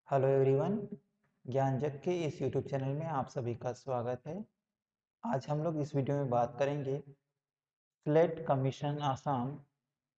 Hello everyone, ज्ञानजग के इस YouTube channel में आप सभी का स्वागत है। आज हम लोग इस वीडियो में बात करेंगे स्लेट कमीशन आसाम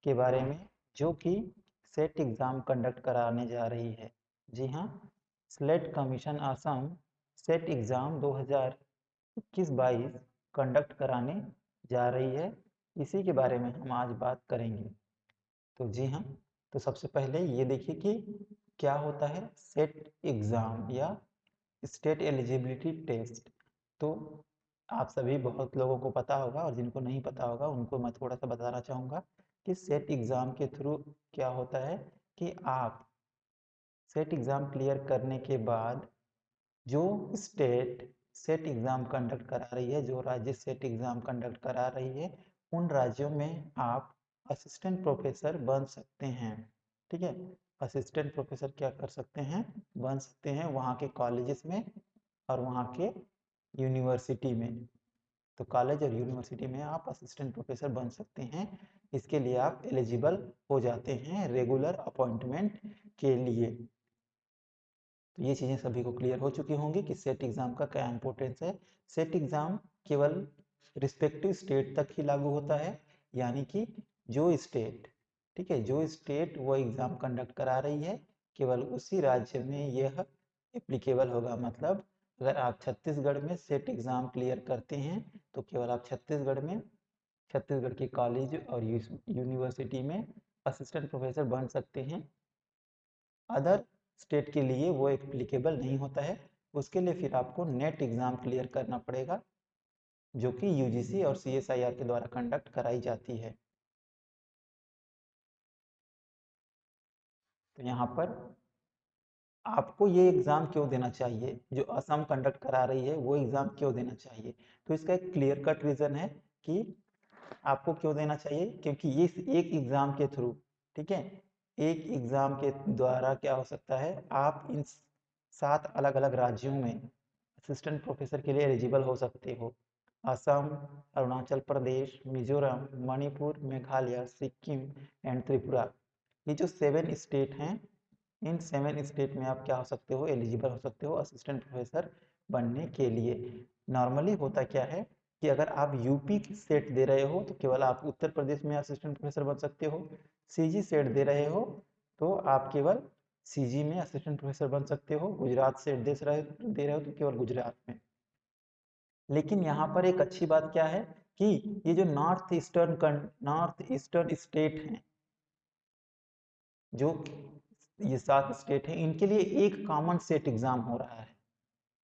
के बारे में, जो कि सेट एग्ज़ाम कंडक्ट कराने जा रही है। जी हाँ, slate commission Assam set exam 2021-22 conduct कराने जा रही है। इसी के बारे में हम आज बात करेंगे। तो जी हाँ, तो सबसे पहले ये देखिए कि क्या होता है सेट एग्ज़ाम या स्टेट एलिजिबिलिटी टेस्ट। तो आप सभी बहुत लोगों को पता होगा, और जिनको नहीं पता होगा उनको मैं थोड़ा सा बताना चाहूँगा कि सेट एग्ज़ाम के थ्रू क्या होता है कि आप सेट एग्ज़ाम क्लियर करने के बाद जो स्टेट सेट एग्ज़ाम कंडक्ट करा रही है, जो राज्य सेट एग्ज़ाम कंडक्ट करा रही है, उन राज्यों में आप असिस्टेंट प्रोफेसर बन सकते हैं। ठीक है, असिस्टेंट प्रोफेसर क्या कर सकते हैं, बन सकते हैं वहाँ के कॉलेजेस में और वहाँ के यूनिवर्सिटी में। तो कॉलेज और यूनिवर्सिटी में आप असिस्टेंट प्रोफेसर बन सकते हैं। इसके लिए आप एलिजिबल हो जाते हैं रेगुलर अपॉइंटमेंट के लिए। तो ये चीज़ें सभी को क्लियर हो चुकी होंगी कि सेट एग्ज़ाम का क्या इंपॉर्टेंस है। सेट एग्ज़ाम केवल रिस्पेक्टिव स्टेट तक ही लागू होता है, यानी कि जो स्टेट, ठीक है, जो स्टेट वो एग्ज़ाम कंडक्ट करा रही है, केवल उसी राज्य में यह एप्लीकेबल होगा। मतलब अगर आप छत्तीसगढ़ में सेट एग्ज़ाम क्लियर करते हैं तो केवल आप छत्तीसगढ़ में, छत्तीसगढ़ के कॉलेज और यूनिवर्सिटी में असिस्टेंट प्रोफेसर बन सकते हैं। अदर स्टेट के लिए वो एप्लीकेबल नहीं होता है। उसके लिए फिर आपको नेट एग्ज़ाम क्लियर करना पड़ेगा, जो कि यूजीसी और सीएसआईआर के द्वारा कंडक्ट कराई जाती है। तो यहाँ पर आपको ये एग्ज़ाम क्यों देना चाहिए, जो असम कंडक्ट करा रही है वो एग्ज़ाम क्यों देना चाहिए। तो इसका एक क्लियर कट रीज़न है कि आपको क्यों देना चाहिए, क्योंकि ये एक एग्ज़ाम के थ्रू, ठीक है, एक एग्ज़ाम के द्वारा क्या हो सकता है, आप इन 7 अलग अलग राज्यों में असिस्टेंट प्रोफेसर के लिए एलिजिबल हो सकते हो। असम, अरुणाचल प्रदेश, मिजोरम, मणिपुर, मेघालय, सिक्किम एंड त्रिपुरा, ये जो 7 स्टेट हैं, इन 7 स्टेट में आप क्या हो सकते हो, एलिजिबल हो सकते हो असिस्टेंट प्रोफेसर बनने के लिए। नॉर्मली होता क्या है कि अगर आप यूपी की सेट दे रहे हो तो केवल आप उत्तर प्रदेश में असिस्टेंट प्रोफेसर बन सकते हो। सीजी सेट दे रहे हो तो आप केवल सीजी में असिस्टेंट प्रोफेसर बन सकते हो। गुजरात सेट दे रहे हो तो केवल गुजरात में। लेकिन यहाँ पर एक अच्छी बात क्या है कि ये जो नॉर्थ ईस्टर्न स्टेट हैं, जो ये 7 स्टेट हैं, इनके लिए एक कॉमन सेट एग्जाम हो रहा है।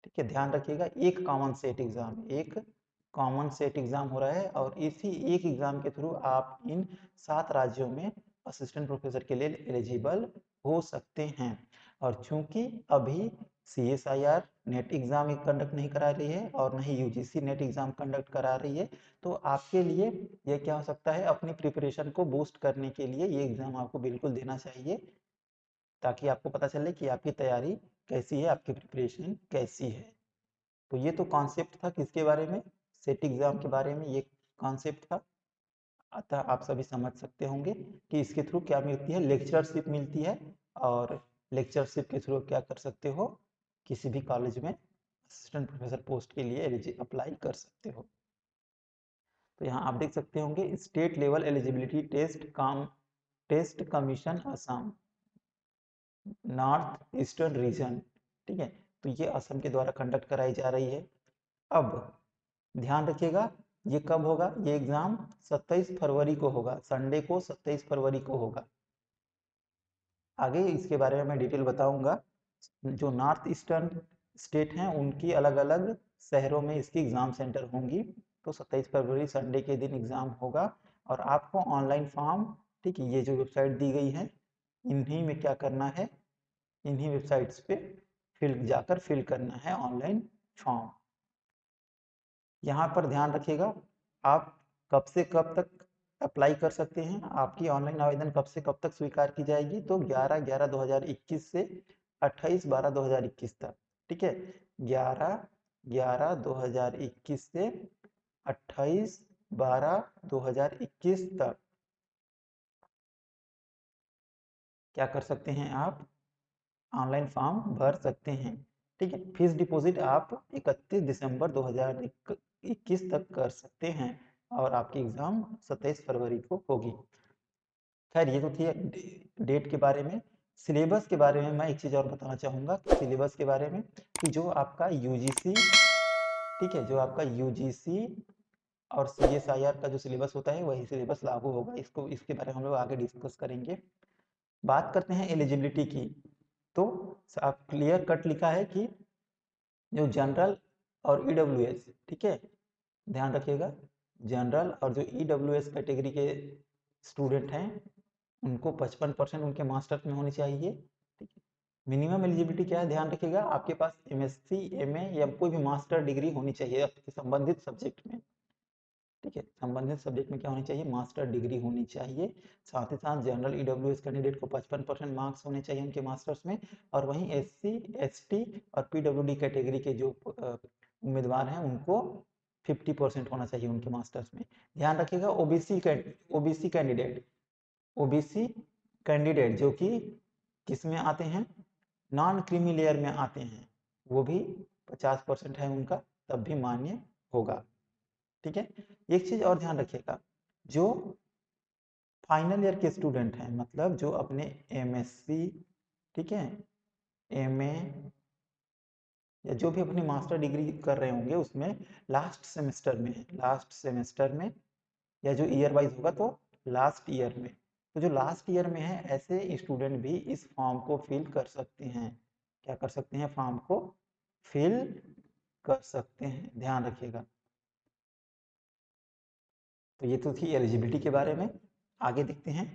ठीक है, ध्यान रखिएगा, एक कॉमन सेट एग्जाम हो रहा है, और इसी एक एग्जाम के थ्रू आप इन 7 राज्यों में असिस्टेंट प्रोफेसर के लिए एलिजिबल हो सकते हैं। और चूंकि अभी सीएसआईआर नेट एग्जाम कंडक्ट नहीं करा रही है और न ही यूजीसी नेट एग्जाम कंडक्ट करा रही है, तो आपके लिए यह क्या हो सकता है, अपनी प्रिपरेशन को बूस्ट करने के लिए ये एग्जाम आपको बिल्कुल देना चाहिए, ताकि आपको पता चले कि आपकी तैयारी कैसी है, आपकी प्रिपरेशन कैसी है। तो ये तो कॉन्सेप्ट था किसके बारे में, सेट एग्जाम के बारे में ये कॉन्सेप्ट था। अतः आप सभी समझ सकते होंगे कि इसके थ्रू क्या मिलती है, लेक्चरशिप मिलती है, और लेक्चरशिप के थ्रू क्या कर सकते हो, किसी भी कॉलेज में असिस्टेंट प्रोफेसर पोस्ट के लिए अप्लाई कर सकते हो। तो यहाँ आप देख सकते होंगे state level eligibility test commission Assam north eastern region, ठीक है, तो ये असम के द्वारा कंडक्ट कराई जा रही है। अब ध्यान रखिएगा, ये कब होगा, ये एग्जाम 27 फरवरी को होगा, संडे को 27 फरवरी को होगा। आगे इसके बारे में मैं डिटेल बताऊंगा। जो नॉर्थ ईस्टर्न स्टेट हैं उनकी अलग अलग शहरों में इसकी एग्ज़ाम सेंटर होंगी। तो 27 फरवरी संडे के दिन एग्ज़ाम होगा, और आपको ऑनलाइन फॉर्म, ठीक है, ये जो वेबसाइट दी गई है इन्हीं में क्या करना है, इन्हीं वेबसाइट्स पे जाकर फिल करना है ऑनलाइन फॉर्म। यहाँ पर ध्यान रखिएगा, आप कब से कब तक अप्लाई कर सकते हैं, आपकी ऑनलाइन आवेदन कब से कब तक स्वीकार की जाएगी, तो 11/11/2021 से 28/12/2021 तक। ठीक है, 11/11/2021 से 28/12/2021 तक क्या कर सकते हैं आप, ऑनलाइन फॉर्म भर सकते हैं। ठीक है, फीस डिपॉजिट आप 31 दिसंबर 2021 तक कर सकते हैं और आपकी एग्ज़ाम 27 फरवरी को होगी। खैर ये तो थी डेट के बारे में। सिलेबस के बारे में मैं एक चीज़ और बताना चाहूँगा, सिलेबस के बारे में कि जो आपका यूजीसी, ठीक है, जो आपका यूजीसी और सीएसआईआर का जो सिलेबस होता है वही सिलेबस लागू होगा। इसके बारे में हम लोग आगे डिस्कस करेंगे। बात करते हैं एलिजिबिलिटी की, तो आप क्लियर कट लिखा है कि जो जनरल और ईडब्ल्यूएस, ठीक है, ध्यान रखिएगा, जनरल और जो ईडब्ल्यूएस कैटेगरी के स्टूडेंट हैं उनको 55% उनके मास्टर्स में होनी चाहिए। ठीक है, मिनिमम एलिजिबिलिटी क्या है ध्यान रखिएगा, आपके पास एमएससी, एमए या कोई भी मास्टर डिग्री होनी चाहिए आपके संबंधित सब्जेक्ट में। ठीक है, संबंधित सब्जेक्ट में क्या होनी चाहिए, मास्टर डिग्री होनी चाहिए। साथ ही साथ जनरल ईडब्ल्यूएस कैंडिडेट को 55% मार्क्स होने चाहिए उनके मास्टर्स में, और वहीं एससी, एसटी और पीडब्ल्यूडी कैटेगरी के जो उम्मीदवार हैं उनको 50% होना चाहिए उनके मास्टर्स में। ध्यान रखिएगा ओबीसी कैंडिडेट, ओबीसी कैंडिडेट जो कि किस में आते हैं, नॉन क्रीमी लेयर में आते हैं, वो भी 50% है उनका, तब भी मान्य होगा। ठीक है, एक चीज और ध्यान रखिएगा, जो फाइनल ईयर के स्टूडेंट हैं, मतलब जो अपने एमएससी, ठीक है, एमए या जो भी अपनी मास्टर डिग्री कर रहे होंगे उसमें लास्ट सेमेस्टर में या जो ईयर वाइज होगा तो लास्ट ईयर में, तो जो लास्ट ईयर में है ऐसे स्टूडेंट भी इस फॉर्म को फिल कर सकते हैं। क्या कर सकते हैं, फॉर्म को फिल कर सकते हैं, ध्यान रखिएगा। तो ये तो थी एलिजिबिलिटी के बारे में। आगे देखते हैं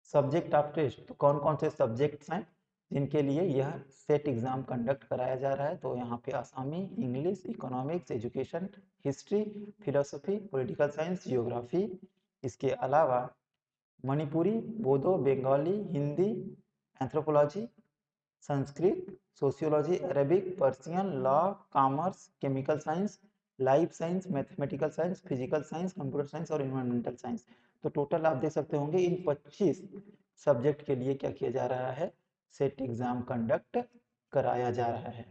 सब्जेक्ट ऑफ टेस्ट, तो कौन कौन से सब्जेक्ट्स हैं जिनके लिए यह सेट एग्जाम कंडक्ट कराया जा रहा है। तो यहाँ पे आसामी, English, economics, education, history, philosophy, political science, geography, इसके अलावा Manipuri, Bodo, Bengali, Hindi, anthropology, Sanskrit, sociology, Arabic, Persian, law, commerce, chemical science, life science, mathematical science, physical science, computer science और इन्वायरमेंटल साइंस। तो टोटल आप देख सकते होंगे इन 25 सब्जेक्ट के लिए क्या किया जा रहा है, सेट एग्जाम कंडक्ट कराया जा रहा है।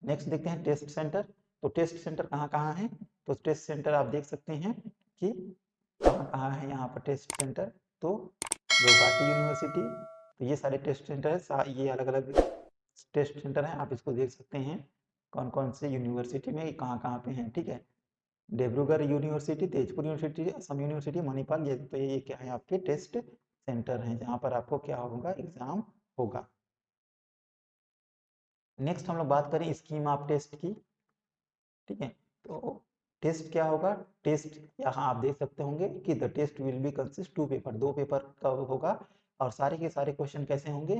नेक्स्ट देखते हैं टेस्ट सेंटर। तो टेस्ट सेंटर कहाँ कहाँ है, तो टेस्ट सेंटर आप देख सकते हैं कि कहाँ कहाँ है यहाँ पर टेस्ट सेंटर। तो गुवाहाटी यूनिवर्सिटी, तो ये सारे टेस्ट सेंटर है, ये अलग अलग टेस्ट सेंटर है, आप इसको देख सकते हैं कौन कौन से यूनिवर्सिटी में कहाँ कहाँ पे हैं। ठीक है, Dibrugarh university, Tezpur university, Assam university, Manipal, ये तो ये क्या है आपके टेस्ट सेंटर हैं जहाँ पर आपको क्या होगा, एग्जाम होगा। नेक्स्ट हम लोग बात करें स्कीम ऑफ टेस्ट की। ठीक है, तो टेस्ट क्या होगा, टेस्ट यहाँ आप देख सकते होंगे कि the test will be consist to paper, दो पेपर का होगा और सारे के सारे क्वेश्चन कैसे होंगे,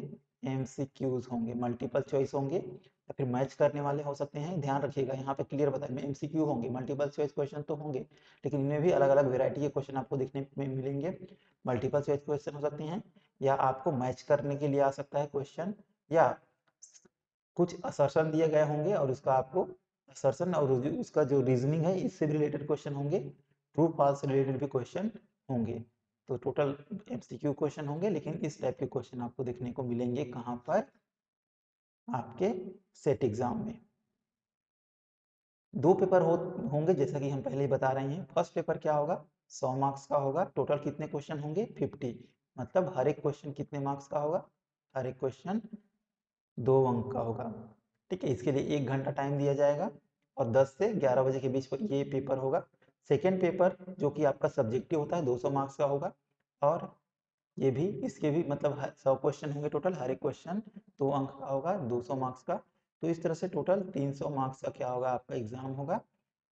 एमसीक्यूज होंगे, मल्टीपल चॉइस होंगे या फिर मैच करने वाले हो सकते हैं। ध्यान रखिएगा यहाँ पे क्लियर बताए, एमसीक्यू होंगे, मल्टीपल चॉइस क्वेश्चन तो होंगे, लेकिन इनमें भी अलग अलग वेरायटी के क्वेश्चन आपको देखने में मिलेंगे। मल्टीपल चॉइस क्वेश्चन हो सकते हैं या आपको मैच करने के लिए आ सकता है क्वेश्चन, या कुछ असर्शन दिए गए होंगे और उसका आपको असर्शन और उसका जो रीजनिंग है इससे भी रिलेटेड क्वेश्चन होंगे, ट्रू फॉल्स रिलेटेड भी क्वेश्चन होंगे। तो टोटल एमसीक्यू क्वेश्चन होंगे, लेकिन इस टाइप के क्वेश्चन आपको देखने को मिलेंगे कहाँ पर, आपके सेट एग्जाम में। दो पेपर होंगे जैसा कि हम पहले ही बता रहे हैं। फर्स्ट पेपर क्या होगा, 100 मार्क्स का होगा। टोटल कितने क्वेश्चन होंगे, 50, मतलब हर एक क्वेश्चन कितने मार्क्स का होगा, हर एक क्वेश्चन 2 अंक का होगा। ठीक है, इसके लिए 1 घंटा टाइम दिया जाएगा और 10 से 11 बजे के बीच ये पेपर होगा। सेकेंड पेपर जो कि आपका सब्जेक्टिव होता है 200 मार्क्स का होगा, और ये भी इसके भी मतलब 100 क्वेश्चन होंगे टोटल, हर एक क्वेश्चन 2 अंक का होगा, 200 मार्क्स का। तो इस तरह से टोटल 300 मार्क्स का क्या होगा, आपका एग्जाम होगा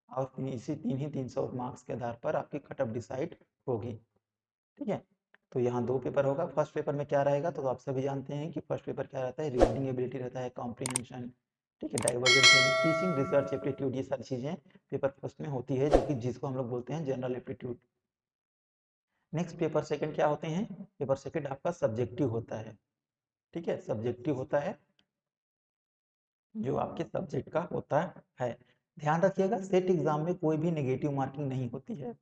और इसी 300 मार्क्स के आधार पर आपकी कट ऑफ डिसाइड होगी। ठीक है, तो यहाँ 2 पेपर होगा। फर्स्ट पेपर में क्या रहेगा, तो आप सभी जानते हैं कि फर्स्ट पेपर क्या रहता है, रीजनिंग एबिलिटी रहता है, कॉम्प्रिहेंशन, ठीक है, डाइवर्जेंस, टीचिंग, रिसर्च एप्टीट्यूड, ये सारी चीज़ें पेपर फर्स्ट में होती है, जो कि जिसको हम लोग बोलते हैं general aptitude. Next paper second क्या होते हैं, पेपर सेकंड आपका सब्जेक्टिव होता है। ठीक है, सब्जेक्टिव होता है जो आपके सब्जेक्ट का होता है। ध्यान रखिएगा सेट एग्जाम में कोई भी नेगेटिव मार्किंग नहीं होती है।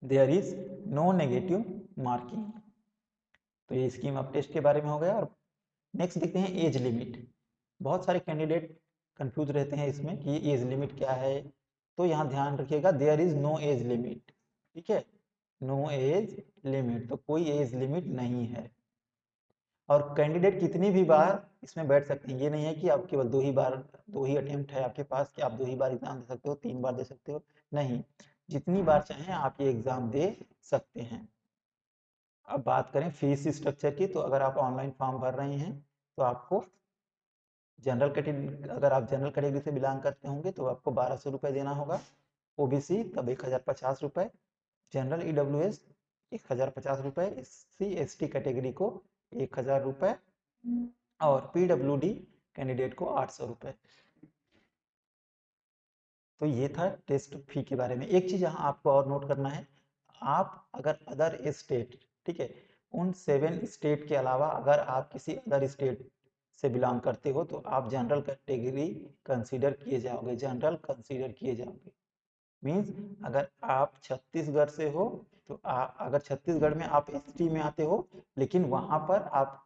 There is no negative marking. तो ये स्कीम ऑफ टेस्ट के बारे में हो गया। और नेक्स्ट देखते हैं एज लिमिट। बहुत सारे कैंडिडेट कंफ्यूज रहते हैं इसमें कि एज लिमिट क्या है। तो यहाँ ध्यान रखिएगा, there is no age limit. ठीक है, नो एज लिमिट, तो कोई एज लिमिट नहीं है। और कैंडिडेट कितनी भी बार इसमें बैठ सकते हैं, ये नहीं है कि आप केवल दो ही अटेम्प्ट है आपके पास कि आप 2 ही बार एग्जाम दे सकते हो, 3 बार दे सकते हो, नहीं, जितनी बार चाहें आप ये एग्जाम दे सकते हैं। अब बात करें फीस स्ट्रक्चर की, तो अगर आप ऑनलाइन फॉर्म भर रहे हैं तो आपको जनरल कैटेगरी, अगर आप जनरल कैटेगरी से बिलोंग करते होंगे तो आपको 1200 रुपये देना होगा, ओबीसी तब 1050 रुपये, जनरल ईडब्ल्यूएस 1050 रुपये, SC ST कैटेगरी को 1000 रुपये और पीडब्ल्यूडी कैंडिडेट को 800 रुपये। तो ये था टेस्ट फी के बारे में। एक चीज़ यहाँ आपको और नोट करना है, आप अगर अदर स्टेट, ठीक है, उन 7 स्टेट के अलावा अगर आप किसी अदर स्टेट से बिलोंग करते हो तो आप जनरल कैटेगरी कंसीडर किए जाओगे, जनरल कंसीडर किए जाओगे। मीन्स अगर आप छत्तीसगढ़ से हो तो अगर छत्तीसगढ़ में आप ST में आते हो, लेकिन वहाँ पर आप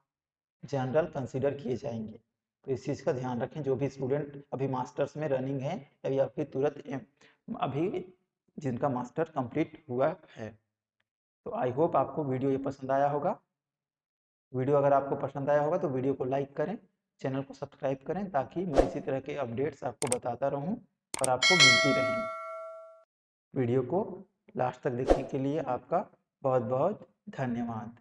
जनरल कंसीडर किए जाएंगे। तो इस चीज़ का ध्यान रखें, जो भी स्टूडेंट अभी मास्टर्स में रनिंग है या फिर तुरंत अभी जिनका मास्टर कंप्लीट हुआ है। तो आई होप आपको वीडियो ये पसंद आया होगा। वीडियो अगर आपको पसंद आया होगा तो वीडियो को लाइक करें, चैनल को सब्सक्राइब करें, ताकि मैं इसी तरह के अपडेट्स आपको बताता रहूं और आपको मिलती रहें। वीडियो को लास्ट तक देखने के लिए आपका बहुत बहुत धन्यवाद।